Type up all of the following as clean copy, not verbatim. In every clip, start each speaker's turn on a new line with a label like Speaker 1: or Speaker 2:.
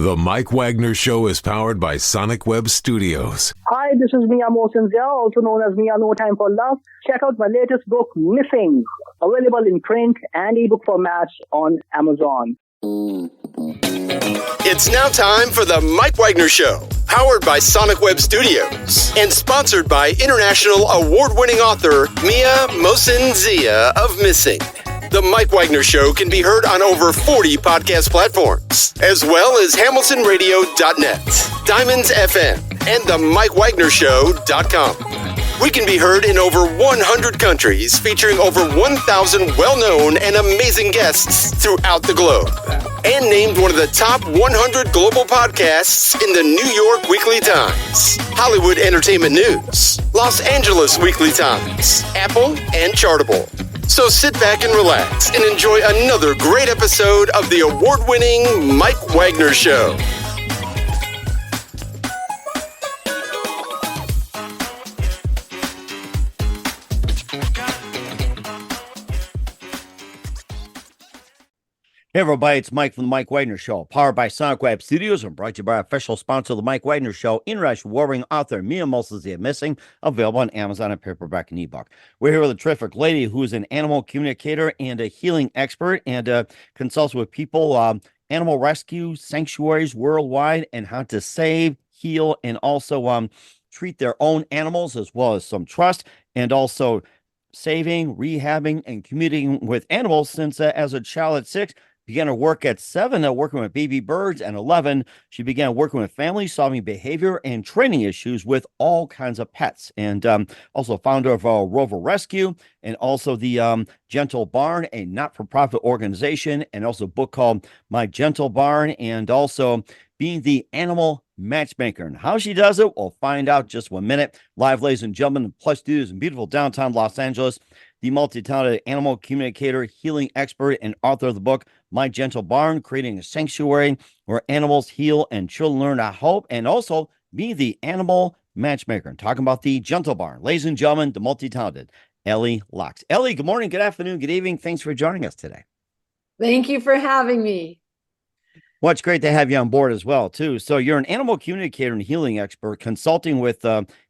Speaker 1: The Mike Wagner Show is powered by Sonic Web Studios.
Speaker 2: Hi, this is Mia Mosinzia, also known as Mia No Time for Love. Check out my latest book, Missing, available in print and ebook formats on Amazon.
Speaker 3: It's now time for the Mike Wagner Show, powered by Sonic Web Studios and sponsored by international award-winning author Mia Mosinzia of Missing. The Mike Wagner Show can be heard on over 40 podcast platforms, as well as hamiltonradio.net, Diamonds FM, and the MikeWagnerShow.com. We can be heard in over 100 countries, featuring over 1,000 well-known and amazing guests throughout the globe. And named one of the top 100 global podcasts in the New York Weekly Times, Hollywood Entertainment News, Los Angeles Weekly Times, Apple, and Chartable. So sit back and relax and enjoy another great episode of the award-winning Mike Wagner Show.
Speaker 4: Hey everybody, it's Mike from the Mike Wagner Show, powered by Sonic Web Studios and brought to you by our official sponsor of the Mike Wagner Show, international warring author Mia Mosinzia of Missing, available on Amazon and paperback and ebook. We're here with a terrific lady who is an animal communicator and a healing expert and consults with people, animal rescue, sanctuaries worldwide, and how to save, heal, and also treat their own animals, as well as some trust, and also saving, rehabbing, and communicating with animals since as a child at 6, began her work at 7, working with baby birds, and 11, she began working with families, solving behavior and training issues with all kinds of pets, and also founder of Rover Rescue, and also the Gentle Barn, a not-for-profit organization, and also a book called My Gentle Barn, and also being the animal matchmaker. And how she does it, we'll find out just 1 minute. Live, ladies and gentlemen, the Plus Studios in beautiful downtown Los Angeles, the multi-talented animal communicator, healing expert, and author of the book, My Gentle Barn, creating a sanctuary where animals heal and children learn to hope, and also be the animal matchmaker. And talking about the Gentle Barn. Ladies and gentlemen, the multi-talented Ellie Laks. Ellie, good morning, good afternoon, good evening. Thanks for joining us today.
Speaker 5: Thank you for having me.
Speaker 4: Well, it's great to have you on board as well, too. So you're an animal communicator and healing expert, consulting with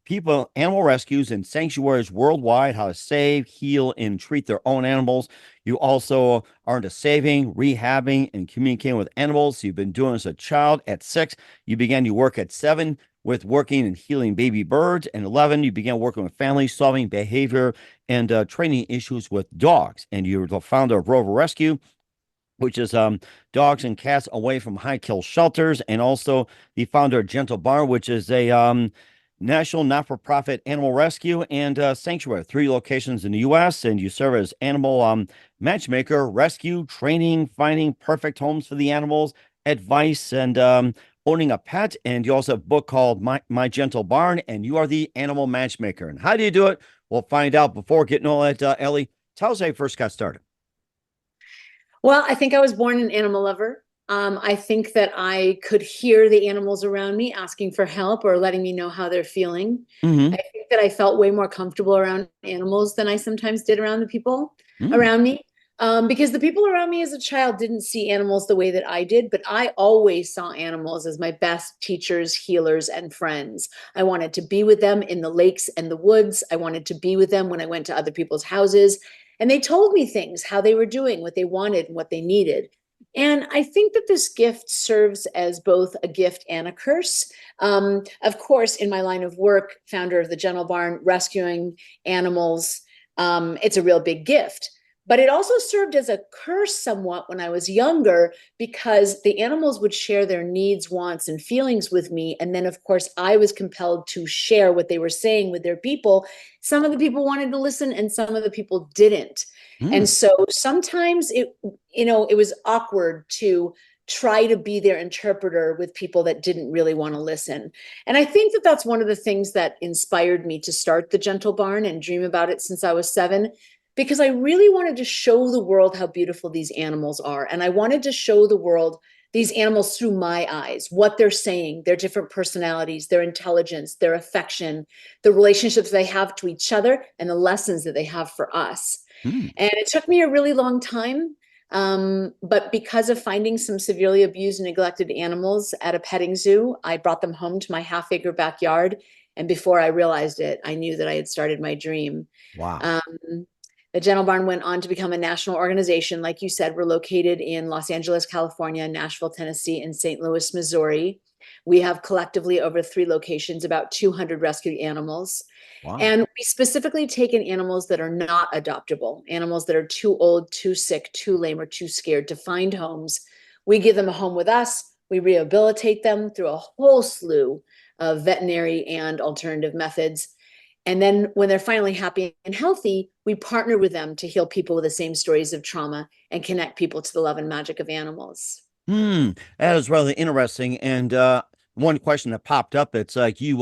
Speaker 4: people, animal rescues, and sanctuaries worldwide, how to save, heal, and treat their own animals. You also are into saving, rehabbing, and communicating with animals. You've been doing this as a child at 6. You began your work at 7 with working and healing baby birds. And 11, you began working with families, solving behavior and training issues with dogs. And you're the founder of Rover Rescue, which is dogs and cats away from high-kill shelters, and also the founder of Gentle Barn, which is a national not-for-profit animal rescue and sanctuary, 3 locations in the U.S., and you serve as animal matchmaker, rescue, training, finding perfect homes for the animals, advice, and owning a pet. And you also have a book called My Gentle Barn, and you are the animal matchmaker. And how do you do it? We'll find out. Before getting all that, Ellie, tell us how you first got started.
Speaker 5: Well, I think I was born an animal lover. I think that I could hear the animals around me asking for help or letting me know how they're feeling.
Speaker 4: Mm-hmm.
Speaker 5: I think that I felt way more comfortable around animals than I sometimes did around the people around me. Because the people around me as a child didn't see animals the way that I did, but I always saw animals as my best teachers, healers, and friends. I wanted to be with them in the lakes and the woods. I wanted to be with them when I went to other people's houses. And they told me things, how they were doing, what they wanted, and what they needed. And I think that this gift serves as both a gift and a curse. Of course, in my line of work, founder of the Gentle Barn, rescuing animals, it's a real big gift. But it also served as a curse somewhat when I was younger, because the animals would share their needs, wants, and feelings with me. And then, of course, I was compelled to share what they were saying with their people. Some of the people wanted to listen and some of the people didn't. And so sometimes it was awkward to try to be their interpreter with people that didn't really want to listen. And I think that that's one of the things that inspired me to start the Gentle Barn and dream about it since I was 7. Because I really wanted to show the world how beautiful these animals are. And I wanted to show the world these animals through my eyes, what they're saying, their different personalities, their intelligence, their affection, the relationships they have to each other, and the lessons that they have for us. And it took me a really long time. But because of finding some severely abused and neglected animals at a petting zoo, I brought them home to my half-acre backyard. And before I realized it, I knew that I had started my dream.
Speaker 4: Wow.
Speaker 5: The Gentle Barn went on to become a national organization. Like you said, we're located in Los Angeles, California, Nashville, Tennessee, and St. Louis, Missouri. We have collectively over 3 locations, about 200 rescued animals.
Speaker 4: Wow.
Speaker 5: And we specifically take in animals that are not adoptable, animals that are too old, too sick, too lame, or too scared to find homes. We give them a home with us. We rehabilitate them through a whole slew of veterinary and alternative methods. And then when they're finally happy and healthy, we partner with them to heal people with the same stories of trauma and connect people to the love and magic of animals.
Speaker 4: That is rather interesting. And one question that popped up, it's like you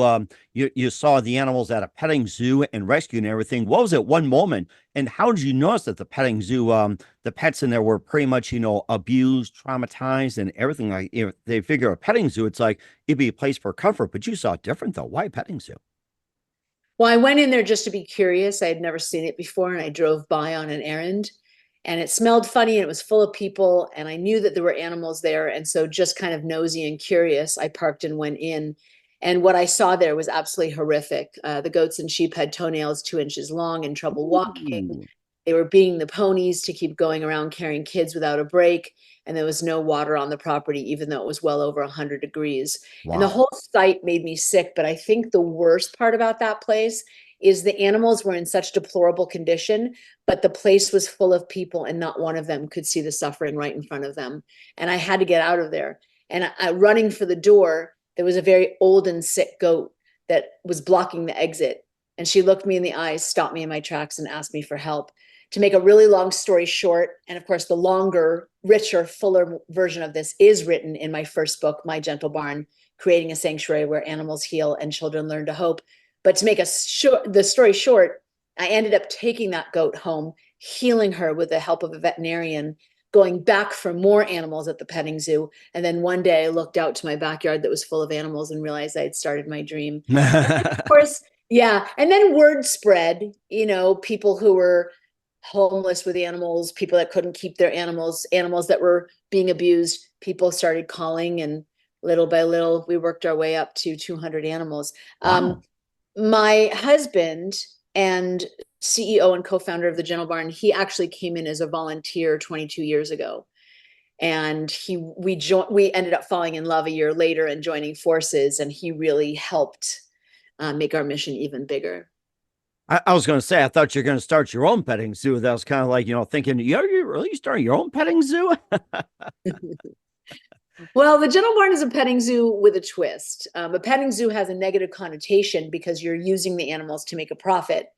Speaker 4: saw the animals at a petting zoo and rescue and everything. What was it one moment? And how did you notice that the petting zoo, the pets in there were pretty much, abused, traumatized, and everything? Like if they figure a petting zoo, it's like it'd be a place for comfort, but you saw it different though. Why petting zoo?
Speaker 5: Well, I went in there just to be curious. I had never seen it before, and I drove by on an errand, and it smelled funny, and it was full of people, and I knew that there were animals there. And so just kind of nosy and curious, I parked and went in. And what I saw there was absolutely horrific. The goats and sheep had toenails 2 inches long and trouble walking.
Speaker 4: Ooh.
Speaker 5: They were being the ponies to keep going around carrying kids without a break. And there was no water on the property, even though it was well over 100 degrees. And the
Speaker 4: Wow.
Speaker 5: whole site made me sick. But I think the worst part about that place is the animals were in such deplorable condition, but the place was full of people and not one of them could see the suffering right in front of them. And I had to get out of there. And running for the door, there was a very old and sick goat that was blocking the exit. And she looked me in the eyes, stopped me in my tracks, and asked me for help. To make a really long story short, and of course, the longer, richer, fuller version of this is written in my first book, My Gentle Barn, Creating a Sanctuary Where Animals Heal and Children Learn to Hope. But to make the story short, I ended up taking that goat home, healing her with the help of a veterinarian, going back for more animals at the petting zoo. And then one day I looked out to my backyard that was full of animals and realized I had started my dream. Of course, yeah. And then word spread, people who were homeless with animals, people that couldn't keep their animals that were being abused. People started calling, and little by little, we worked our way up to 200 animals.
Speaker 4: Wow.
Speaker 5: My husband and CEO and co-founder of the Gentle Barn, he actually came in as a volunteer 22 years ago. And we ended up falling in love a year later and joining forces. And he really helped make our mission even bigger.
Speaker 4: I was going to say, I thought you were going to start your own petting zoo. That was kind of like, thinking, you're really starting your own petting zoo?
Speaker 5: Well, the Gentle Barn is a petting zoo with a twist. A petting zoo has a negative connotation because you're using the animals to make a profit.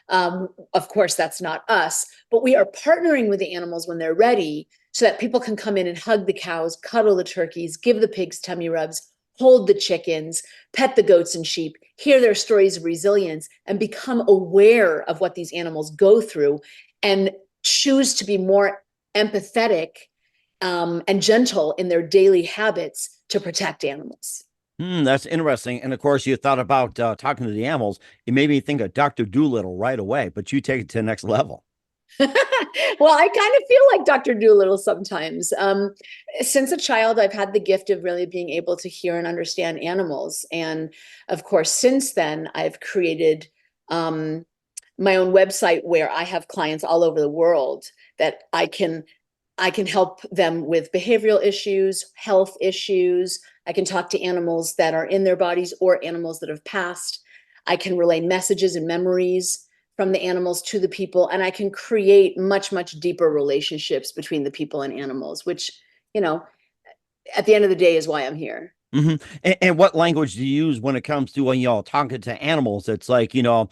Speaker 5: Of course, that's not us, but we are partnering with the animals when they're ready so that people can come in and hug the cows, cuddle the turkeys, give the pigs tummy rubs, hold the chickens, pet the goats and sheep, hear their stories of resilience, and become aware of what these animals go through and choose to be more empathetic and gentle in their daily habits to protect animals.
Speaker 4: That's interesting. And of course, you thought about talking to the animals. It made me think of Dr. Doolittle right away, but you take it to the next level.
Speaker 5: Well, I kind of feel like Dr. Doolittle sometimes. Since a child, I've had the gift of really being able to hear and understand animals. And of course, since then, I've created my own website where I have clients all over the world that I can help them with behavioral issues, health issues. I can talk to animals that are in their bodies or animals that have passed. I can relay messages and memories from the animals to the people, and I can create much, much deeper relationships between the people and animals, which, at the end of the day is why I'm here.
Speaker 4: Mm-hmm. And what language do you use when it comes to when talking to animals? It's like you go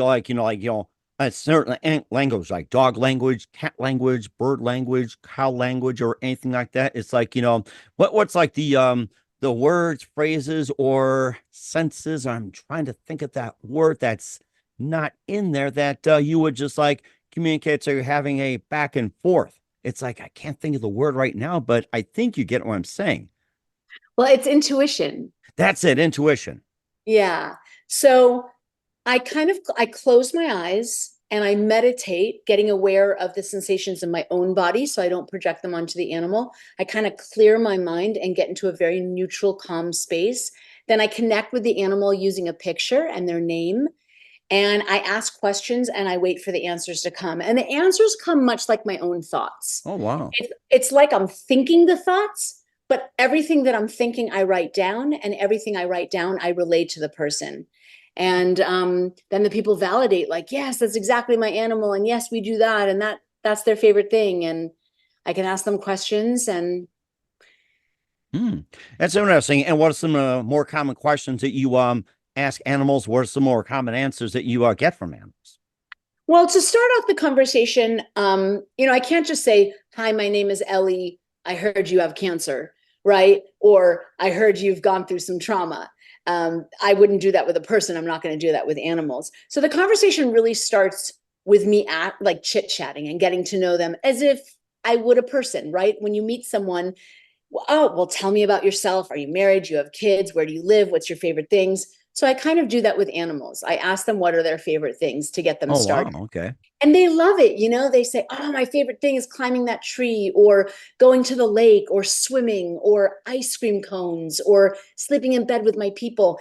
Speaker 4: like a certain language like dog language, cat language, bird language, cow language, or anything like that. It's like what's like the words, phrases, or senses. I'm trying to think of that word that's not in there that you would just like communicate. So you're having a back and forth. It's like I can't think of the word right now, but I think you get what I'm saying.
Speaker 5: Well, it's intuition.
Speaker 4: That's it, intuition.
Speaker 5: Yeah. So I close my eyes and I meditate, getting aware of the sensations in my own body so I don't project them onto the animal. I kind of clear my mind and get into a very neutral, calm space. Then I connect with the animal using a picture and their name. And I ask questions and I wait for the answers to come. And the answers come much like my own thoughts.
Speaker 4: Oh, wow.
Speaker 5: It's like I'm thinking the thoughts, but everything that I'm thinking, I write down, and everything I write down, I relate to the person. And then the people validate, like, yes, that's exactly my animal. And yes, we do that. And that's their favorite thing. And I can ask them questions and.
Speaker 4: That's interesting. And what are some more common questions that you ask animals? What are some more common answers that you get from animals?
Speaker 5: Well, to start off the conversation, I can't just say, hi, my name is Ellie. I heard you have cancer, right? Or I heard you've gone through some trauma. I wouldn't do that with a person. I'm not going to do that with animals. So the conversation really starts with me like chit-chatting and getting to know them as if I would a person, right? When you meet someone, well, tell me about yourself. Are you married? Do you have kids? Where do you live? What's your favorite things? So I kind of do that with animals. I ask them what are their favorite things to get them started.
Speaker 4: Wow, okay.
Speaker 5: And they love it. They say, oh, my favorite thing is climbing that tree or going to the lake or swimming or ice cream cones or sleeping in bed with my people.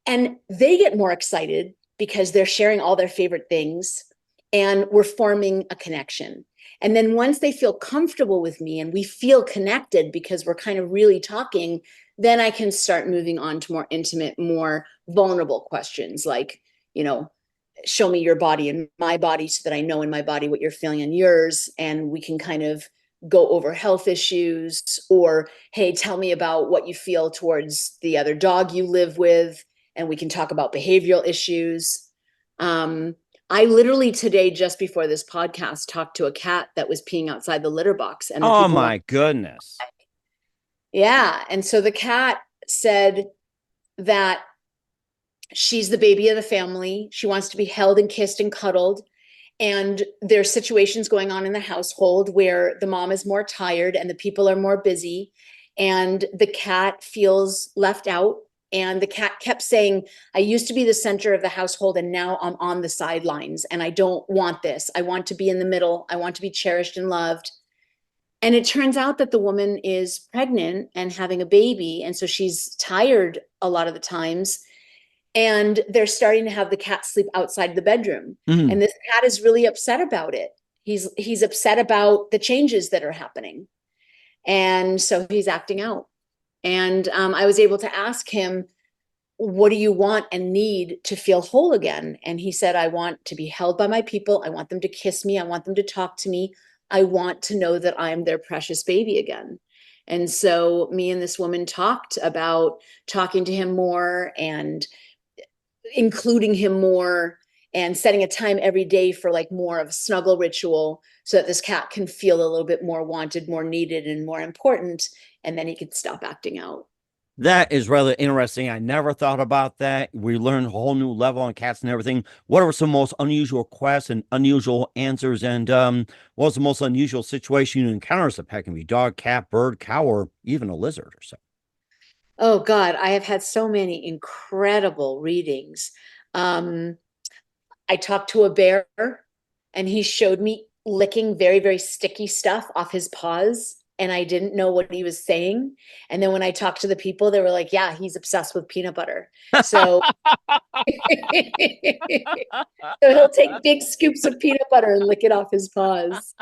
Speaker 5: And they get more excited because they're sharing all their favorite things and we're forming a connection. And then once they feel comfortable with me and we feel connected because we're kind of really talking, then I can start moving on to more intimate, more vulnerable questions like, show me your body and my body so that I know in my body what you're feeling in yours. And we can kind of go over health issues or, hey, tell me about what you feel towards the other dog you live with. And we can talk about behavioral issues. I literally today, just before this podcast, talked to a cat that was peeing outside the litter box. And
Speaker 4: oh my goodness.
Speaker 5: Yeah. And so the cat said that she's the baby of the family. She wants to be held and kissed and cuddled. And there's situations going on in the household where the mom is more tired and the people are more busy. And the cat feels left out. And the cat kept saying, I used to be the center of the household and now I'm on the sidelines and I don't want this. I want to be in the middle. I want to be cherished and loved. And it turns out that the woman is pregnant and having a baby. And so she's tired a lot of the times. And they're starting to have the cat sleep outside the bedroom.
Speaker 4: Mm.
Speaker 5: And this cat is really upset about it. He's upset about the changes that are happening. And so he's acting out. And I was able to ask him, what do you want and need to feel whole again? And he said, I want to be held by my people. I want them to kiss me. I want them to talk to me. I want to know that I'm their precious baby again. And so me and this woman talked about talking to him more and including him more and setting a time every day for like more of a snuggle ritual so that this cat can feel a little bit more wanted, more needed, and more important. And then he could stop acting out.
Speaker 4: That is rather interesting. I never thought about that. We learned a whole new level on cats and everything. What are some most unusual quests and unusual answers? And what was the most unusual situation you encounter as a pet? Can be dog, cat, bird, cow, or even a lizard or so.
Speaker 5: Oh God, I have had so many incredible readings. I talked to a bear and he showed me licking very, very sticky stuff off his paws. And I didn't know what he was saying. And then when I talked to the people, they were like, yeah, he's obsessed with peanut butter. So, so he'll take big scoops of peanut butter and lick it off his paws.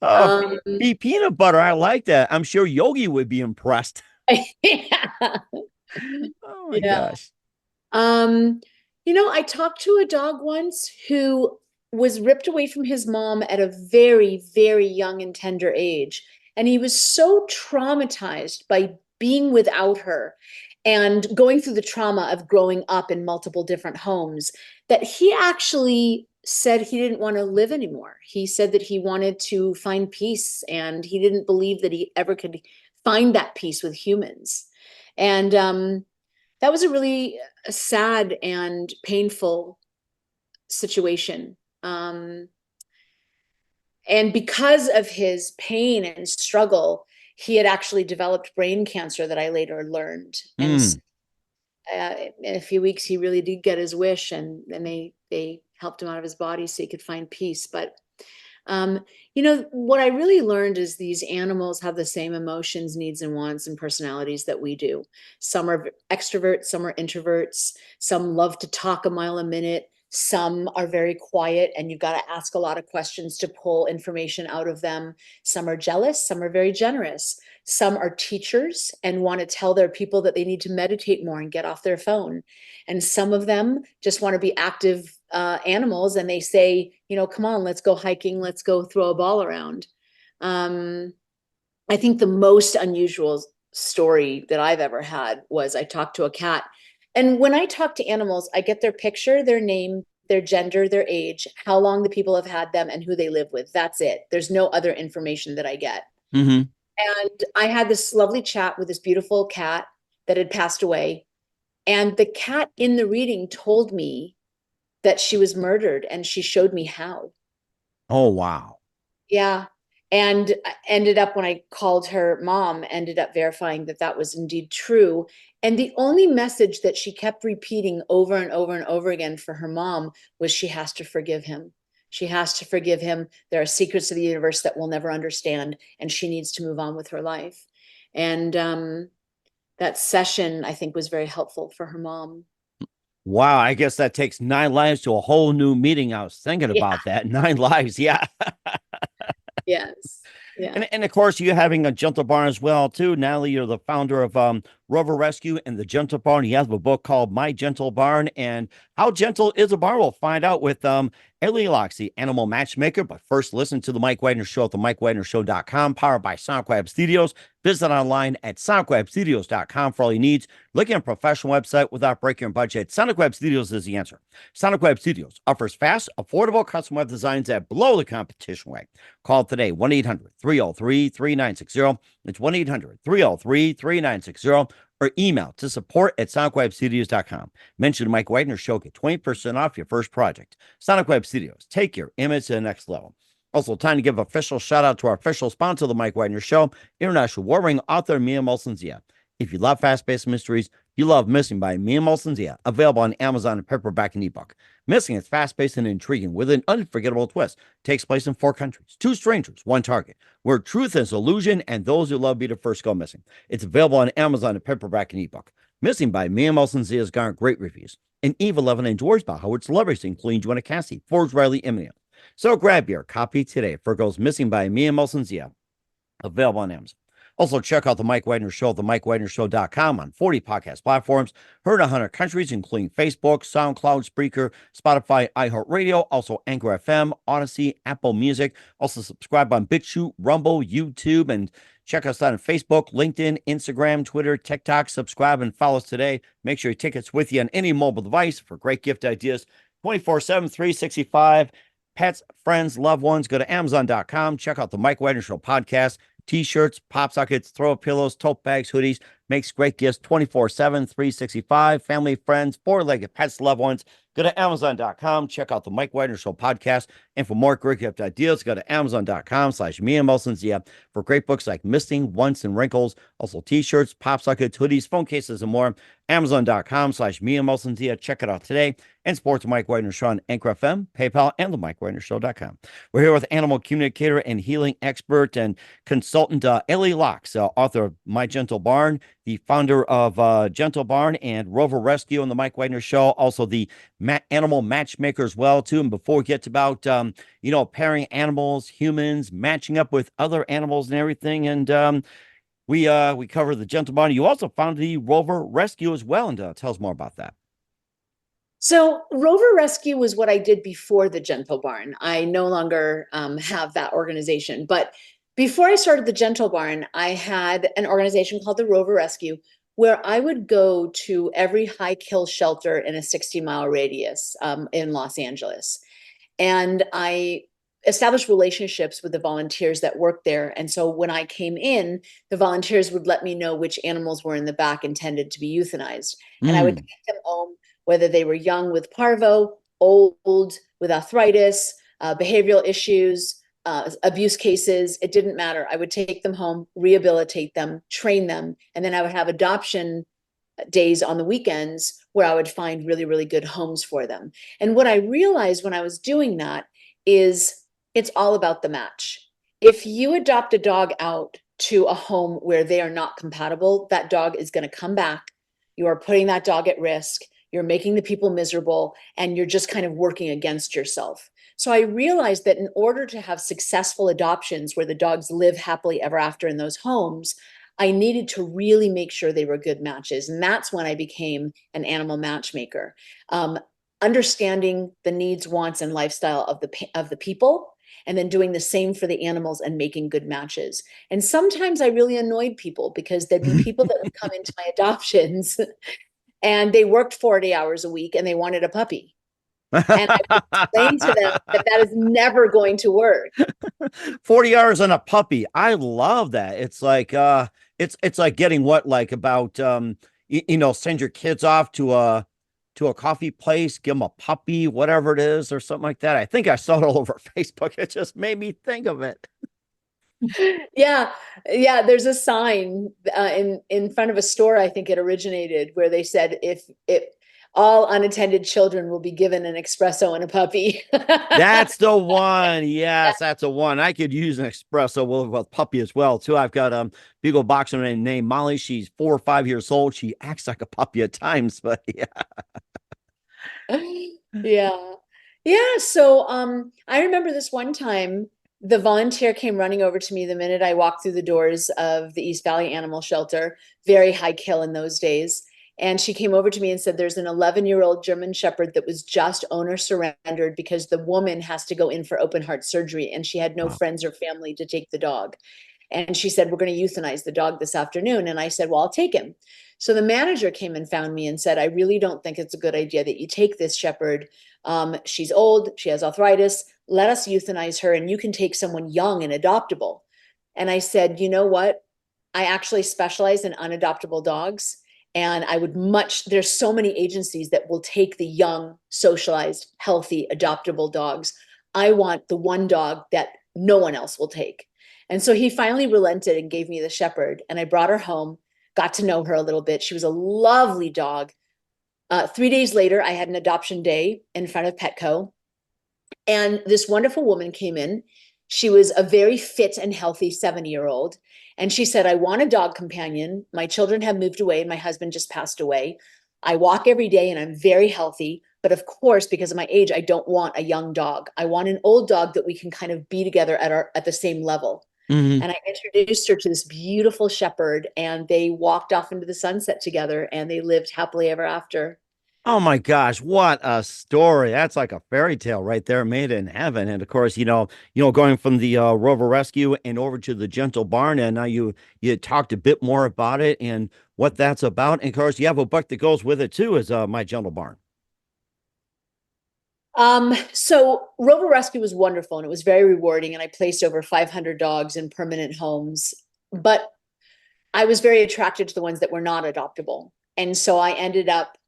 Speaker 4: Oh, peanut butter. I like that. I'm sure Yogi would be impressed.
Speaker 5: Yeah.
Speaker 4: Oh my gosh.
Speaker 5: I talked to a dog once who was ripped away from his mom at a very, very young and tender age. And he was so traumatized by being without her and going through the trauma of growing up in multiple different homes that he actually said he didn't want to live anymore. He said that he wanted to find peace and he didn't believe that he ever could find that peace with humans. And that was a really sad and painful situation. And because of his pain and struggle, he had actually developed brain cancer that I later learned. And in a few weeks, he really did get his wish, and then they helped him out of his body so he could find peace. But what I really learned is these animals have the same emotions, needs, and wants and personalities that we do. Some are extroverts, some are introverts, some love to talk a mile a minute, some are very quiet, and you've got to ask a lot of questions to pull information out of them. Some are jealous, some are very generous. Some are teachers and want to tell their people that they need to meditate more and get off their phone. And some of them just want to be active animals, and they say, come on, let's go hiking, let's go throw a ball around. I think the most unusual story that I've ever had was I talked to a cat. And when I talk to animals, I get their picture, their name, their gender, their age, how long the people have had them, and who they live with. That's it. There's no other information that I get.
Speaker 4: Mm-hmm.
Speaker 5: And I had this lovely chat with this beautiful cat that had passed away. And the cat in the reading told me that she was murdered, and she showed me how.
Speaker 4: Oh, wow.
Speaker 5: Yeah. And ended up, when I called her mom, ended up verifying that that was indeed true. And the only message that she kept repeating over and over and over again for her mom was she has to forgive him. She has to forgive him. There are secrets of the universe that we'll never understand, and she needs to move on with her life. And that session, I think, was very helpful for her mom.
Speaker 4: Wow, I guess that takes 9 lives to a whole new meeting. I was thinking about that. 9 lives, yeah.
Speaker 5: Yes. Yeah.
Speaker 4: And of course, you having a Gentle Barn as well, too. Natalie, you're the founder of Rover Rescue and the Gentle Barn. You have a book called My Gentle Barn, and how gentle is a barn? We'll find out with Ellie Laks, the animal matchmaker. But first, listen to the Mike Wagner Show at the mygentlebarn.com, powered by Sonic Web Studios. Visit online at sonicwebstudios.com for all your needs. Looking at a professional website without breaking your budget, Sonic Web Studios is the answer. Sonic Web Studios offers fast, affordable custom web designs that blow the competition away. Call today, 1-800-303-3960. It's 1-800-303-3960. Or email to support@sonicwebstudios.com. Mention Mike Wagner Show, get 20% off your first project. Sonic Web Studios, take your image to the next level. Also, time to give official shout out to our official sponsor of the Mike Wagner Show, international warring author Mia Molson-Zia. If you love fast-paced mysteries, you love Missing by Mia Molson-Zia, available on Amazon and paperback and ebook. Missing is fast-paced and intriguing with an unforgettable twist. Takes place in 4 countries, 2 strangers, 1 target, where truth is illusion and those who love be the first go missing. It's available on Amazon and paperback and ebook. Missing by Mia Molson-Zia has garnered great reviews. And Eve 11 enjoys about how its celebrities, including Joanna Cassie, Forbes Riley, Eminem. So grab your copy today for Girls Missing by Mia Molson-Zia, available on Amazon. Also, check out the Mike Wagner Show at themykewagnershow.com on 40 podcast platforms, heard in 100 countries, including Facebook, SoundCloud, Spreaker, Spotify, iHeartRadio, also Anchor FM, Odyssey, Apple Music. Also, subscribe on BitChute, Rumble, YouTube, and check us out on Facebook, LinkedIn, Instagram, Twitter, TikTok. Subscribe and follow us today. Make sure your ticket's with you on any mobile device for great gift ideas 24/7, 365. Pets, friends, loved ones, go to Amazon.com. Check out the Mike Wagner Show podcast. T-shirts, pop sockets, throw pillows, tote bags, hoodies. Makes great gifts 24/7, 365. Family, friends, 4-legged pets, loved ones. Go to Amazon.com. Check out the Mike Wagner Show podcast. And for more great gift ideas, go to Amazon.com/Mia Molson-Zia for great books like Misting, Once, and Wrinkles. Also T-shirts, pop sockets, hoodies, phone cases, and more. Amazon.com/Mia Molson-Zia. Check it out today. And support the Mike Wagner Show on Anchor FM, PayPal, and the MikeWagnerShow.com. We're here with animal communicator and healing expert and consultant Ellie Laks, author of My Gentle Barn, the founder of Gentle Barn and Rover Rescue on the Mike Wagner Show, also the animal matchmaker as well, too. And before we get to about, pairing animals, humans, matching up with other animals and everything, and we cover the Gentle Barn. You also founded the Rover Rescue as well, and tell us more about that.
Speaker 5: So Rover Rescue was what I did before the Gentle Barn. I no longer have that organization. But before I started the Gentle Barn, I had an organization called the Rover Rescue, where I would go to every high kill shelter in a 60-mile radius in Los Angeles. And I established relationships with the volunteers that worked there. And so when I came in, the volunteers would let me know which animals were in the back intended to be euthanized. And I would take them home, whether they were young with parvo, old with arthritis, behavioral issues, abuse cases. It didn't matter. I would take them home, rehabilitate them, train them, and then I would have adoption days on the weekends where I would find really, really good homes for them. And what I realized when I was doing that is it's all about the match. If you adopt a dog out to a home where they are not compatible, that dog is going to come back. You are putting that dog at risk. You're making the people miserable, and you're just kind of working against yourself. So I realized that in order to have successful adoptions where the dogs live happily ever after in those homes, I needed to really make sure they were good matches. And that's when I became an animal matchmaker, understanding the needs, wants, and lifestyle of the people, and then doing the same for the animals and making good matches. And sometimes I really annoyed people because there'd be people that would come into my adoptions and they worked 40 hours a week and they wanted a puppy. And I would explain to them that that is never going to work.
Speaker 4: 40 hours on a puppy. I love that. It's like it's like getting what, like about send your kids off to a coffee place, give them a puppy, whatever it is, or something like that. I think I saw it all over Facebook. It just made me think of it.
Speaker 5: Yeah, there's a sign in front of a store, I think it originated, where they said if all unattended children will be given an espresso and a puppy.
Speaker 4: That's the one. Yes, that's the one. I could use an espresso with puppy as well too. I've got big old boxer named Molly. She's 4 or 5 years old. She acts like a puppy at times, but yeah.
Speaker 5: Yeah. So I remember this one time the volunteer came running over to me the minute I walked through the doors of the East Valley Animal Shelter, very high kill in those days. And she came over to me and said, there's an 11-year-old German Shepherd that was just owner surrendered because the woman has to go in for open heart surgery and she had no friends or family to take the dog. And she said, we're going to euthanize the dog this afternoon. And I said, well, I'll take him. So the manager came and found me and said, I really don't think it's a good idea that you take this shepherd. She's old. She has arthritis. Let us euthanize her and you can take someone young and adoptable. And I said, you know what? I actually specialize in unadoptable dogs. And I would there's so many agencies that will take the young, socialized, healthy, adoptable dogs. I want the one dog that no one else will take. And so he finally relented and gave me the shepherd. And I brought her home, got to know her a little bit. She was a lovely dog. 3 days later, I had an adoption day in front of Petco. And this wonderful woman came in. She was a very fit and healthy 70-year-old. And she said, I want a dog companion. My children have moved away and my husband just passed away. I walk every day and I'm very healthy. But of course, because of my age, I don't want a young dog. I want an old dog that we can kind of be together at the same level. Mm-hmm. And I introduced her to this beautiful shepherd and they walked off into the sunset together and they lived happily ever after.
Speaker 4: Oh my gosh, what a story. That's like a fairy tale right there, made in heaven. And of course, going from the Rover Rescue and over to the Gentle Barn, and now you talked a bit more about it and what that's about. And of course, you have a book that goes with it too, is My Gentle Barn.
Speaker 5: So Rover Rescue was wonderful and it was very rewarding. And I placed over 500 dogs in permanent homes, but I was very attracted to the ones that were not adoptable. And so I ended up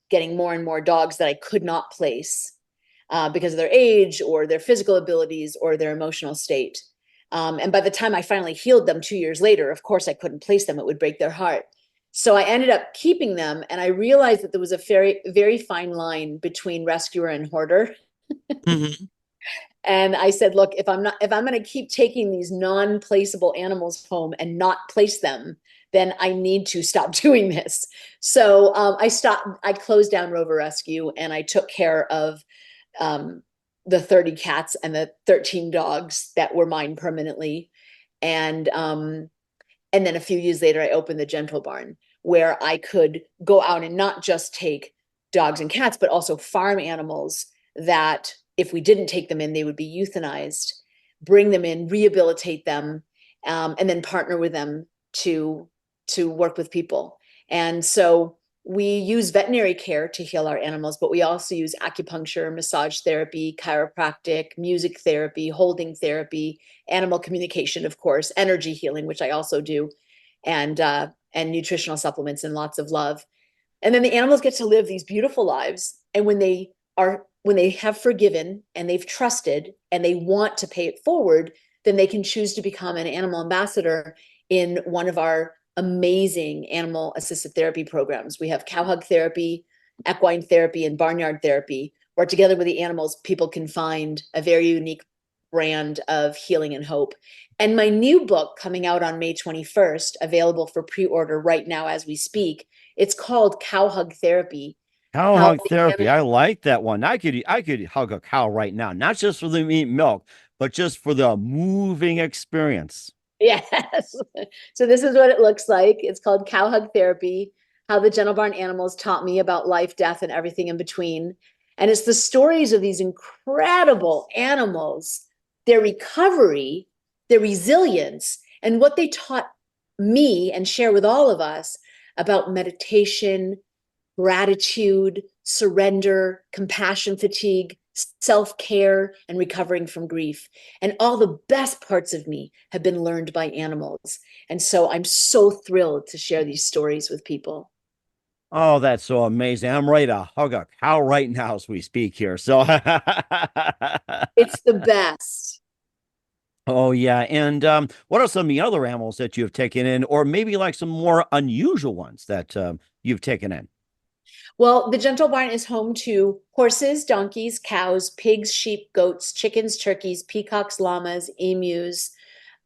Speaker 5: getting more and more dogs that I could not place because of their age or their physical abilities or their emotional state. And by the time I finally healed them 2 years later, of course, I couldn't place them. It would break their heart. So I ended up keeping them. And I realized that there was a very, very fine line between rescuer and hoarder. Mm-hmm. And I said, look, if I'm going to keep taking these non-placeable animals home and not place them, then I need to stop doing this. So I closed down Rover Rescue and I took care of the 30 cats and the 13 dogs that were mine permanently. And then a few years later, I opened the Gentle Barn, where I could go out and not just take dogs and cats, but also farm animals that if we didn't take them in, they would be euthanized, bring them in, rehabilitate them, and then partner with them to work with people. And so we use veterinary care to heal our animals, but we also use acupuncture, massage therapy, chiropractic, music therapy, holding therapy, animal communication, of course, energy healing, which I also do, and nutritional supplements and lots of love. And then the animals get to live these beautiful lives. And when they have forgiven and they've trusted and they want to pay it forward, then they can choose to become an animal ambassador in one of our amazing animal assisted therapy programs. We have cow hug therapy, equine therapy, and barnyard therapy, where together with the animals, people can find a very unique brand of healing and hope. And my new book coming out on May 21st, available for pre-order right now as we speak, it's called Cow Hug Therapy.
Speaker 4: Cow hug therapy. I like that one. I could hug a cow right now, not just for the meat and milk, but just for the moving experience.
Speaker 5: Yes. So this is what it looks like. It's called Cow Hug Therapy, how the Gentle Barn animals taught me about life, death, and everything in between. And it's the stories of these incredible animals, their recovery, their resilience, and what they taught me and share with all of us about meditation, gratitude, surrender, compassion fatigue, self-care, and recovering from grief. And all the best parts of me have been learned by animals. And so I'm so thrilled to share these stories with people.
Speaker 4: Oh, that's so amazing. I'm ready to hug a cow right now as we speak here. So
Speaker 5: It's the best.
Speaker 4: oh yeah. And what are some of the other animals that you've taken in, or maybe like some more unusual ones that you've taken in?
Speaker 5: Well, the Gentle Barn is home to horses, donkeys, cows, pigs, sheep, goats, chickens, turkeys, peacocks, llamas, emus,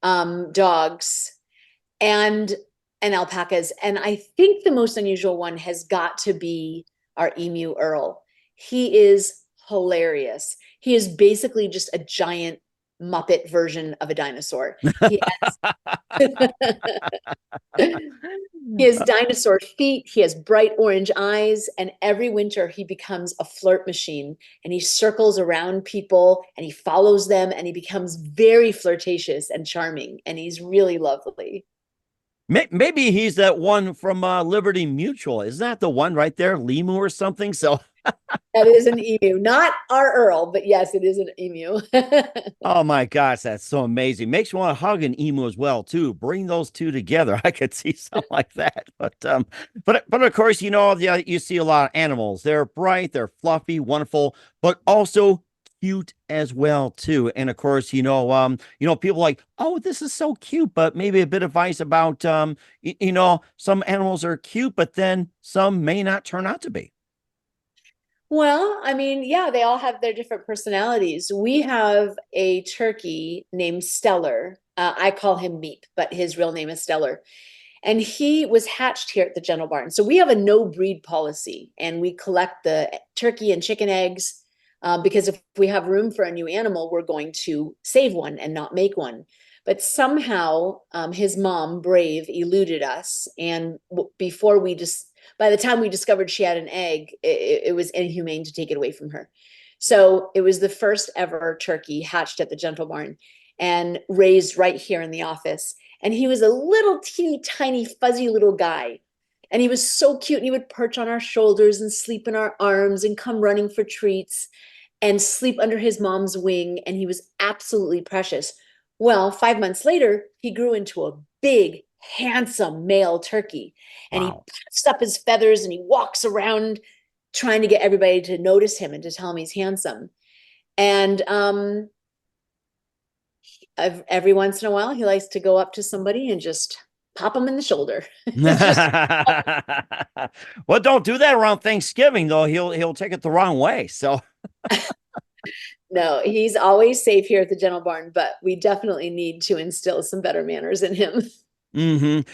Speaker 5: dogs, and alpacas. And I think the most unusual one has got to be our emu Earl. He is hilarious. He is basically just a giant Muppet version of a dinosaur. He He has dinosaur feet. He has bright orange eyes. And every winter he becomes a flirt machine, and he circles around people and he follows them, and he becomes very flirtatious and charming. And he's really lovely.
Speaker 4: Maybe he's that one from Liberty Mutual. Is that the one right there, Limu or something? So,
Speaker 5: That is an emu, not our Earl, but yes, it is an emu.
Speaker 4: oh my gosh, that's so amazing. Makes me want to hug an emu as well too. Bring those two together. I could see something like that. But of course, yeah, you see a lot of animals. They're bright, they're fluffy, wonderful, but also cute as well too. And of course, people like, oh, this is so cute, but maybe a bit of advice about some animals are cute, but then some may not turn out to be.
Speaker 5: Well, I mean, yeah, they all have their different personalities. We have a turkey named Stellar. I call him Meep, but his real name is Stellar. And he was hatched here at the Gentle Barn. So we have a no breed policy, and we collect the turkey and chicken eggs because if we have room for a new animal, we're going to save one and not make one. But somehow his mom, Brave, eluded us. And by the time we discovered she had an egg, it was inhumane to take it away from her. So it was the first ever turkey hatched at the Gentle Barn and raised right here in the office. And he was a little teeny tiny fuzzy little guy. And he was so cute. And he would perch on our shoulders and sleep in our arms and come running for treats and sleep under his mom's wing. And he was absolutely precious. Well, 5 months later, he grew into a big, handsome male turkey. And
Speaker 4: Wow.
Speaker 5: he puffs up his feathers and he walks around trying to get everybody to notice him and to tell him he's handsome. And every once in a while, he likes to go up to somebody and just pop him in the shoulder.
Speaker 4: Well, don't do that around Thanksgiving, though. He'll take it the wrong way. So
Speaker 5: No, he's always safe here at the Gentle Barn, but we definitely need to instill some better manners in him.
Speaker 4: And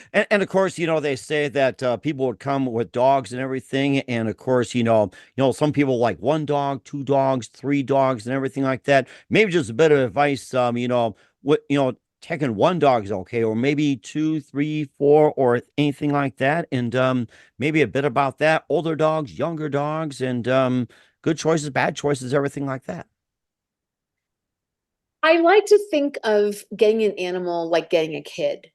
Speaker 4: of course, they say that people would come with dogs and everything. And of course, some people like one dog, two dogs, three dogs, and everything like that. Maybe just a bit of advice. Taking one dog is okay, or maybe two, three, four, or anything like that. And maybe a bit about that. Older dogs, younger dogs, and good choices, bad choices, everything like that.
Speaker 5: I like to think of getting an animal like getting a kid.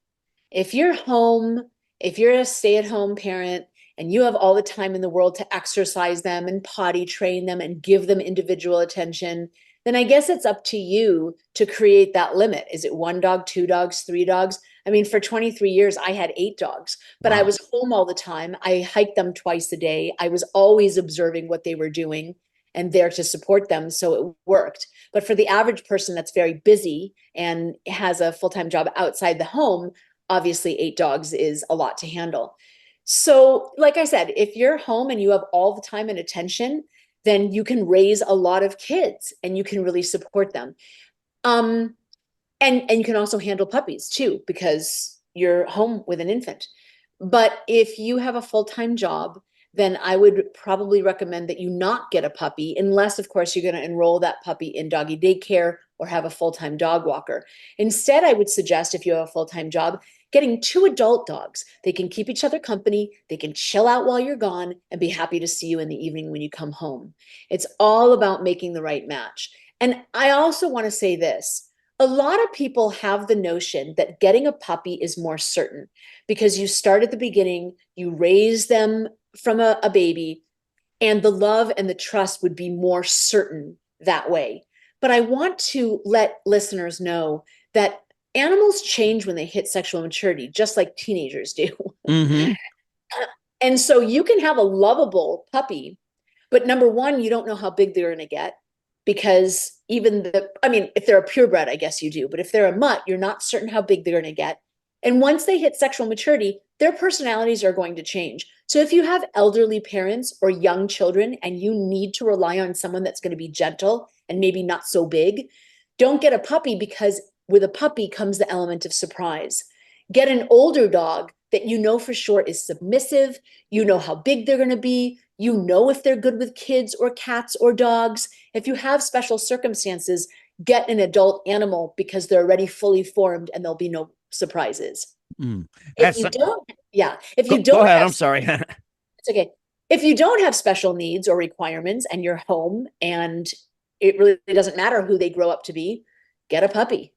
Speaker 5: If you're home, if you're a stay-at-home parent and you have all the time in the world to exercise them and potty train them and give them individual attention, then I guess it's up to you to create that limit. Is it one dog, two dogs, three dogs? I mean, for 23 years, I had 8 dogs, but I was home all the time. I hiked them twice a day. I was always observing what they were doing and there to support them. So it worked. But for the average person that's very busy and has a full-time job outside the home, obviously 8 dogs is a lot to handle. So, like I said, if you're home and you have all the time and attention, then you can raise a lot of kids and you can really support them. And you can also handle puppies too, because you're home with an infant. But if you have a full-time job, then I would probably recommend that you not get a puppy, unless, of course, you're going to enroll that puppy in doggy daycare or have a full-time dog walker. Instead, I would suggest, if you have a full-time job, getting 2 adult dogs. They can keep each other company, they can chill out while you're gone, and be happy to see you in the evening when you come home. It's all about making the right match. And I also want to say this. A lot of people have the notion that getting a puppy is more certain because you start at the beginning, you raise them from a baby, and the love and the trust would be more certain that way. But I want to let listeners know that animals change when they hit sexual maturity, just like teenagers do.
Speaker 4: Mm-hmm.
Speaker 5: And so you can have a lovable puppy, but number one, you don't know how big they're going to get, because if they're a purebred, I guess you do, but if they're a mutt, you're not certain how big they're going to get. And once they hit sexual maturity, their personalities are going to change. So if you have elderly parents or young children and you need to rely on someone that's going to be gentle and maybe not so big, don't get a puppy, because with a puppy comes the element of surprise. Get an older dog that you know for sure is submissive. You know how big they're going to be. You know if they're good with kids or cats or dogs. If you have special circumstances, get an adult animal, because they're already fully formed and there'll be no surprises. If you don't,
Speaker 4: go ahead. I'm sorry.
Speaker 5: It's okay. If you don't have special needs or requirements and you're home and it really doesn't matter who they grow up to be, get a puppy.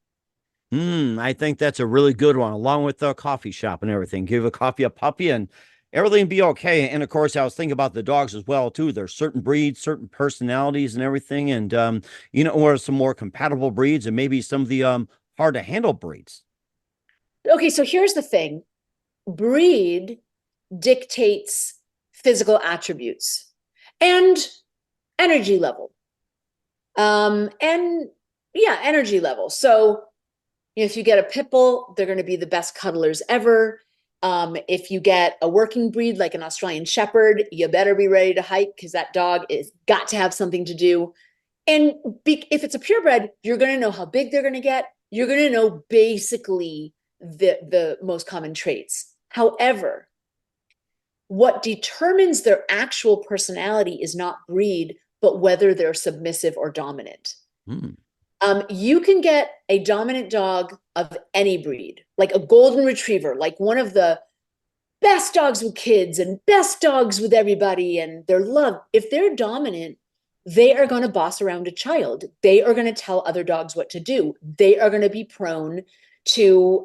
Speaker 4: I think that's a really good one, along with the coffee shop and everything. Give a puppy, and everything be okay. And of course, I was thinking about the dogs as well too. There's certain breeds, certain personalities and everything, and or some more compatible breeds, and maybe some of the hard to handle breeds.
Speaker 5: Okay, so here's the thing. Breed dictates physical attributes and energy level. Energy level. So if you get a pit bull, they're going to be the best cuddlers ever. If you get a working breed like an Australian Shepherd, you better be ready to hike, because that dog is got to have something to do. And if it's a purebred, you're going to know how big they're going to get. You're going to know basically the most common traits. However, what determines their actual personality is not breed, but whether they're submissive or dominant. You can get a dominant dog of any breed, like a golden retriever, like one of the best dogs with kids and best dogs with everybody, and they're loved. If they're dominant, they are going to boss around a child. They are going to tell other dogs what to do. They are going to be prone to,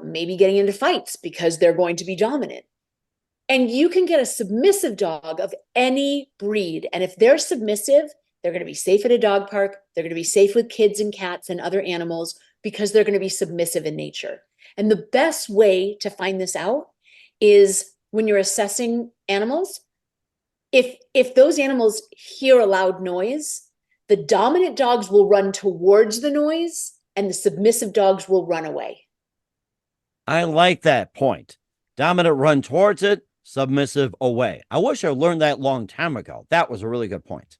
Speaker 5: maybe getting into fights because they're going to be dominant. And you can get a submissive dog of any breed. And if they're submissive, they're going to be safe at a dog park. They're going to be safe with kids and cats and other animals, because they're going to be submissive in nature. And the best way to find this out is when you're assessing animals. If those animals hear a loud noise, the dominant dogs will run towards the noise and the submissive dogs will run away.
Speaker 4: I like that point. Dominant run towards it, submissive away. I wish I learned that a long time ago. That was a really good point.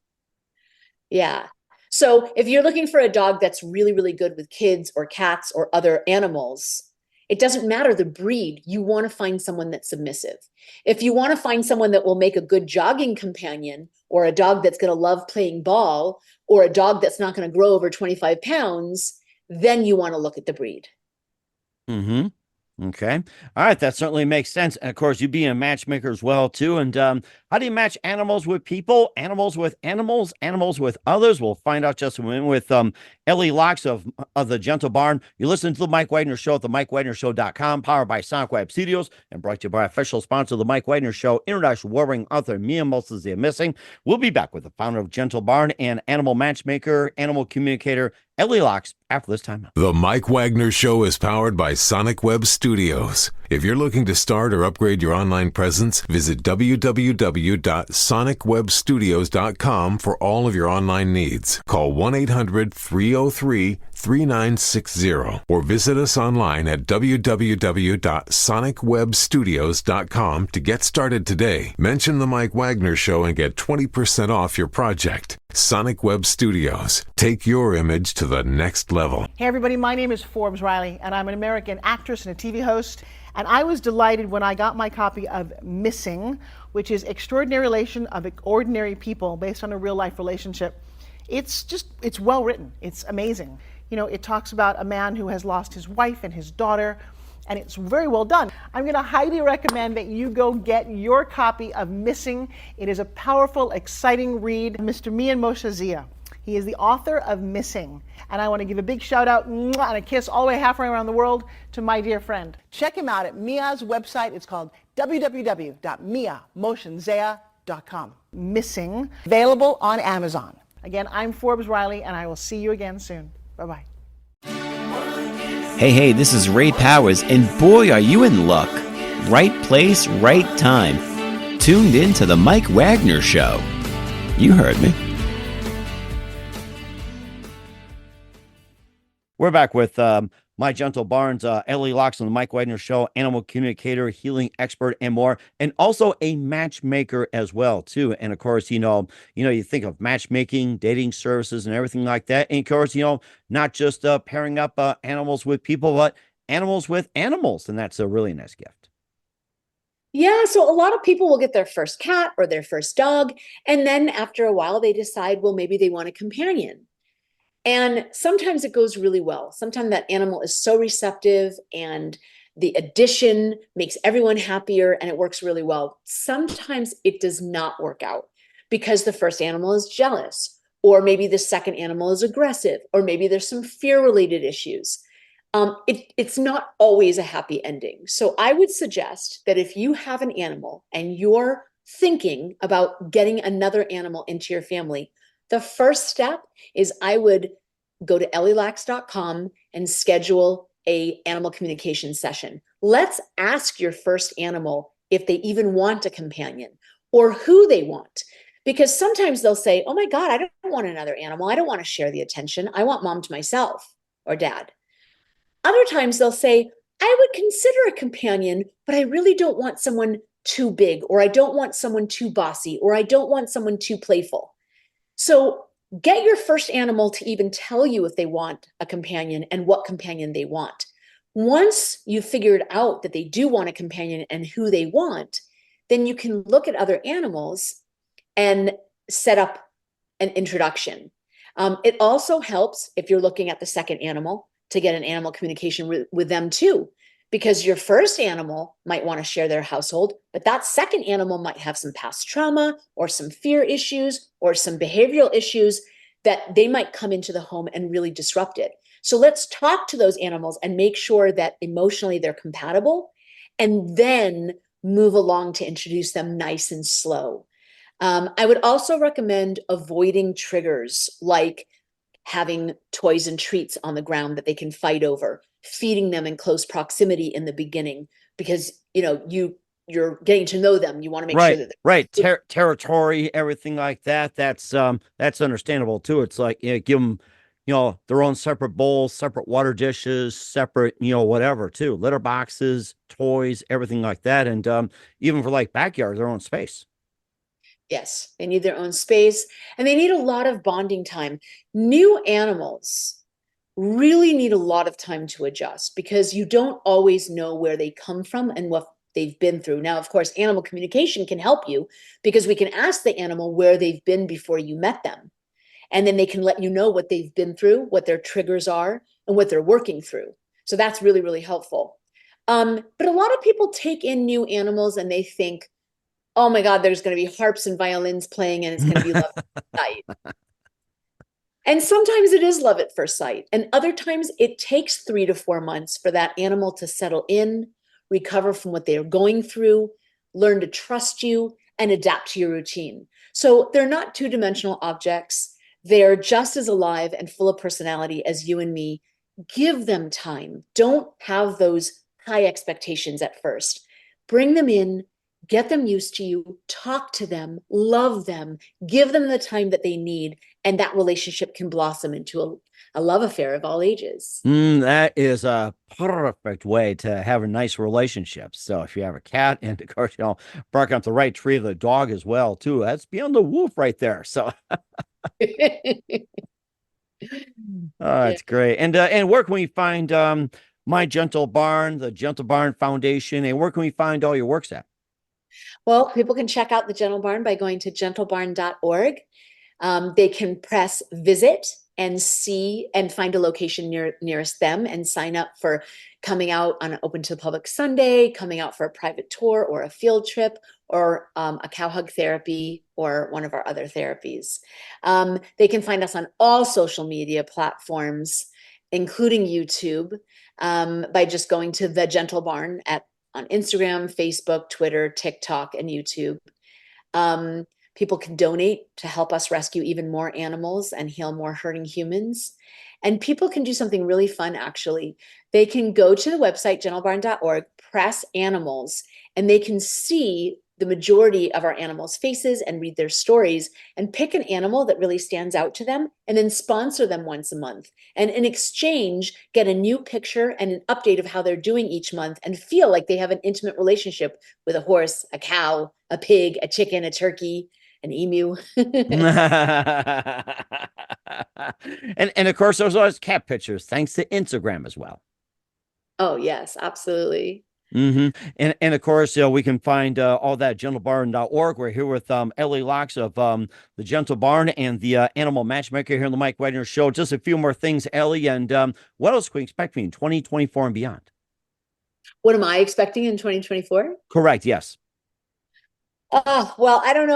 Speaker 5: Yeah. So if you're looking for a dog that's really, really good with kids or cats or other animals, it doesn't matter the breed. You want to find someone that's submissive. If you want to find someone that will make a good jogging companion, or a dog that's going to love playing ball, or a dog that's not going to grow over 25 pounds, then you want to look at the breed.
Speaker 4: Mm-hmm. Okay. All right. That certainly makes sense. And of course, you being a matchmaker as well, too. And how do you match animals with people, animals with animals, animals with others? We'll find out just a minute with Ellie Laks of the Gentle Barn. You listen to the Mike Wagner Show at the mygentlebarn.com, powered by Sonic Web Studios, and brought to you by official sponsor of the Mike Wagner Show, international warring author Mia Moses the Missing. We'll be back with the founder of Gentle Barn and animal matchmaker, animal communicator, Ellie Laks, after this time.
Speaker 1: The Mike Wagner Show is powered by Sonic Web Studios. If you're looking to start or upgrade your online presence, visit www.sonicwebstudios.com for all of your online needs. Call 1-800-303 3960 or visit us online at www.sonicwebstudios.com to get started today. Mention the Mike Wagner Show and get 20% off your project. Sonic Web Studios. Take your image to the next level.
Speaker 6: Hey everybody, my name is Forbes Riley and I'm an American actress and a TV host. And I was delighted when I got my copy of Missing, which is Extraordinary Relation of Ordinary People based on a real life relationship. It's well written. It's amazing. You know, it talks about a man who has lost his wife and his daughter, and it's very well done. I'm going to highly recommend that you go get your copy of Missing. It is a powerful, exciting read. Mr. Mian Moshe Zia. He is the author of Missing. And I want to give a big shout out and a kiss all the way halfway around the world to my dear friend. Check him out at Mia's website. It's called www.miamotionzea.com. Missing, available on Amazon. Again, I'm Forbes Riley, and I will see you again soon. Bye-bye.
Speaker 7: Hey, this is Ray Powers, and boy, are you in luck. Right place, right time. Tuned in to the Mike Wagner Show. You heard me.
Speaker 4: We're back with my Gentle Barn's Ellie Laks on the Mike Wagner Show, animal communicator, healing expert, and more, and also a matchmaker as well, too. And of course, you think of matchmaking, dating services, and everything like that. And of course, not just pairing up animals with people, but animals with animals, and that's a really nice gift.
Speaker 5: Yeah, so a lot of people will get their first cat or their first dog, and then after a while, they decide, well, maybe they want a companion. And sometimes it goes really well. Sometimes that animal is so receptive and the addition makes everyone happier and it works really well. Sometimes it does not work out because the first animal is jealous, or maybe the second animal is aggressive, or maybe there's some fear-related issues. It's not always a happy ending. So I would suggest that if you have an animal and you're thinking about getting another animal into your family, the first step is I would go to ellielaks.com and schedule a animal communication session. Let's ask your first animal if they even want a companion or who they want. Because sometimes they'll say, oh my God, I don't want another animal. I don't want to share the attention. I want mom to myself or dad. Other times they'll say, I would consider a companion, but I really don't want someone too big, or I don't want someone too bossy, or I don't want someone too playful. So get your first animal to even tell you if they want a companion and what companion they want. Once you've figured out that they do want a companion and who they want, then you can look at other animals and set up an introduction. It also helps if you're looking at the second animal to get an animal communication with them too, because your first animal might want to share their household, but that second animal might have some past trauma or some fear issues or some behavioral issues that they might come into the home and really disrupt it. So let's talk to those animals and make sure that emotionally they're compatible, and then move along to introduce them nice and slow. I would also recommend avoiding triggers like having toys and treats on the ground that they can fight over, feeding them in close proximity in the beginning, because you're getting to know them. You want to make sure that
Speaker 4: territory, everything like that. That's understandable too. It's like, give them, their own separate bowls, separate water dishes, separate, whatever too, litter boxes, toys, everything like that. And even for like backyard, their own space.
Speaker 5: Yes, they need their own space and they need a lot of bonding time. New animals really need a lot of time to adjust because you don't always know where they come from and what they've been through. Now, of course, animal communication can help you because we can ask the animal where they've been before you met them. And then they can let you know what they've been through, what their triggers are, and what they're working through. So that's really, really helpful. But a lot of people take in new animals and they think, oh my God, there's going to be harps and violins playing and it's going to be love at first sight. And sometimes it is love at first sight. And other times it takes 3 to 4 months for that animal to settle in, recover from what they are going through, learn to trust you, and adapt to your routine. So they're not two-dimensional objects. They're just as alive and full of personality as you and me. Give them time. Don't have those high expectations at first. Bring them in, get them used to you, talk to them, love them, give them the time that they need, and that relationship can blossom into a love affair of all ages.
Speaker 4: That is a perfect way to have a nice relationship. So if you have a cat and, of course, barking up the right tree, the dog as well, too, that's beyond the woof right there. So it's great. And where can we find My Gentle Barn, the Gentle Barn Foundation, and where can we find all your works at?
Speaker 5: Well, people can check out the Gentle Barn by going to gentlebarn.org. They can press visit and see and find a location nearest them and sign up for coming out on an open to the public Sunday, coming out for a private tour or a field trip, or a cow hug therapy or one of our other therapies. They can find us on all social media platforms, including YouTube, by just going to The Gentle Barn on Instagram, Facebook, Twitter, TikTok, and YouTube. People can donate to help us rescue even more animals and heal more hurting humans. And people can do something really fun, actually. They can go to the website, gentlebarn.org, press animals, and they can see the majority of our animals' faces and read their stories and pick an animal that really stands out to them and then sponsor them once a month. And in exchange, get a new picture and an update of how they're doing each month and feel like they have an intimate relationship with a horse, a cow, a pig, a chicken, a turkey, an emu.
Speaker 4: and of course, there's always cat pictures, thanks to Instagram as well.
Speaker 5: Oh, yes, absolutely.
Speaker 4: And of course, we can find all that at gentlebarn.org. We're here with Ellie Laks of the Gentle Barn and the Animal Matchmaker here on the Mike Wagner Show. Just a few more things, Ellie, and what else can we expect in 2024 and beyond?
Speaker 5: What am I expecting in 2024?
Speaker 4: Correct, yes.
Speaker 5: Well, I don't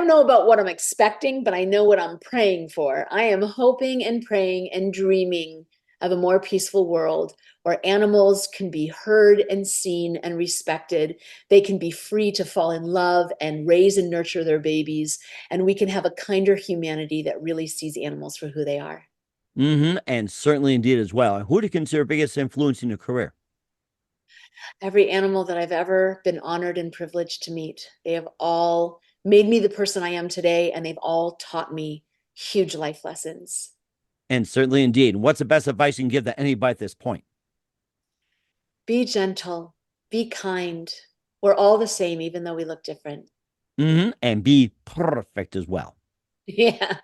Speaker 5: know about what I'm expecting, but I know what I'm praying for. I am hoping and praying and dreaming of a more peaceful world where animals can be heard and seen and respected. They can be free to fall in love and raise and nurture their babies. And we can have a kinder humanity that really sees animals for who they are.
Speaker 4: And certainly indeed as well. Who do you consider biggest influence in your career?
Speaker 5: Every animal that I've ever been honored and privileged to meet. They have all made me the person I am today, and they've all taught me huge life lessons.
Speaker 4: And certainly indeed. What's the best advice you can give to anybody at this point?
Speaker 5: Be gentle, be kind. We're all the same, even though we look different.
Speaker 4: And be perfect as well.
Speaker 5: Yeah.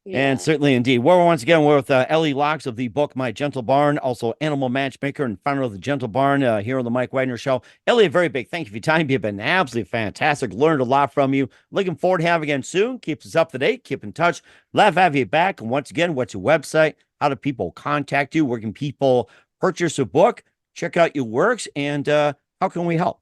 Speaker 4: And certainly indeed. Well, once again, we're with Ellie Laks of the book My Gentle Barn, also Animal Matchmaker and founder of the Gentle Barn here on the Mike Wagner Show. Ellie, a very big thank you for your time. You've been absolutely fantastic. Learned a lot from you. Looking forward to having you again soon. Keep us up to date. Keep in touch. Love to have you back. And once again, what's your website? How do people contact you? Where can people purchase a book? Check out your works. And how can we help?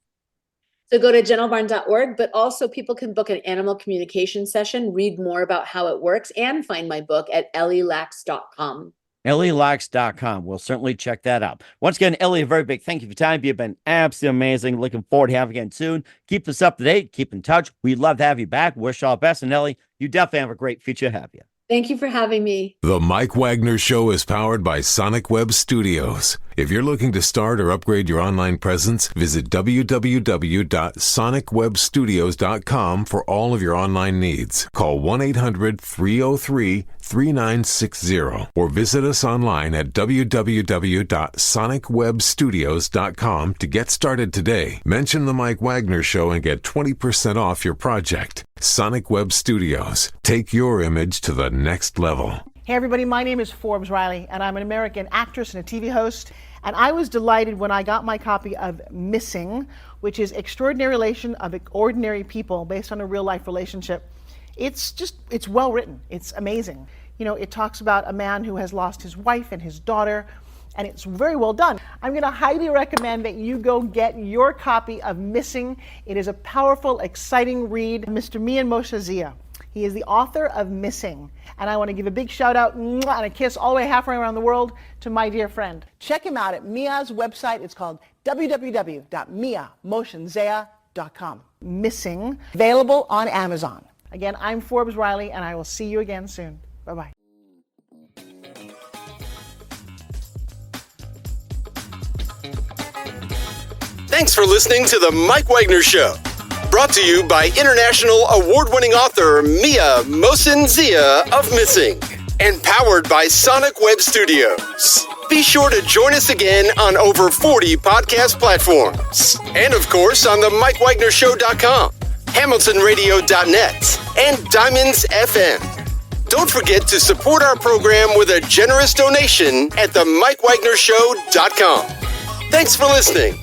Speaker 5: So go to gentlebarn.org, but also people can book an animal communication session, read more about how it works, and find my book at ellielaks.com.
Speaker 4: ellielaks.com. We'll certainly check that out. Once again, Ellie, a very big thank you for your time. You've been absolutely amazing. Looking forward to having you again soon. Keep us up to date. Keep in touch. We'd love to have you back. Wish you all the best. And Ellie, you definitely have a great future ahead of you.
Speaker 5: Thank you for having me.
Speaker 1: The Mike Wagner Show is powered by Sonic Web Studios. If you're looking to start or upgrade your online presence, visit www.sonicwebstudios.com for all of your online needs. Call 1-800-303-3960 or visit us online at www.sonicwebstudios.com to get started today. Mention the Mike Wagner Show and get 20% off your project. Sonic Web Studios. Take your image to the next level.
Speaker 6: Hey everybody, my name is Forbes Riley, and I'm an American actress and a TV host. And I was delighted when I got my copy of Missing, which is Extraordinary Relation of Ordinary People based on a real life relationship. It's well written. It's amazing. You know, it talks about a man who has lost his wife and his daughter, and it's very well done. I'm going to highly recommend that you go get your copy of Missing. It is a powerful, exciting read. Mr. Mian Moshe Zia. He is the author of Missing. And I want to give a big shout out and a kiss all the way halfway around the world to my dear friend. Check him out at Mia's website. It's called www.miamoshenzea.com. Missing, available on Amazon. Again, I'm Forbes Riley, and I will see you again soon. Bye-bye.
Speaker 3: Thanks for listening to The Mike Wagner Show. Brought to you by international award-winning author Mia Mohsen-Zia of Missing. And powered by Sonic Web Studios. Be sure to join us again on over 40 podcast platforms. And of course on the MikeWagnerShow.com, HamiltonRadio.net, and Diamonds FM. Don't forget to support our program with a generous donation at the MikeWagnerShow.com. Thanks for listening.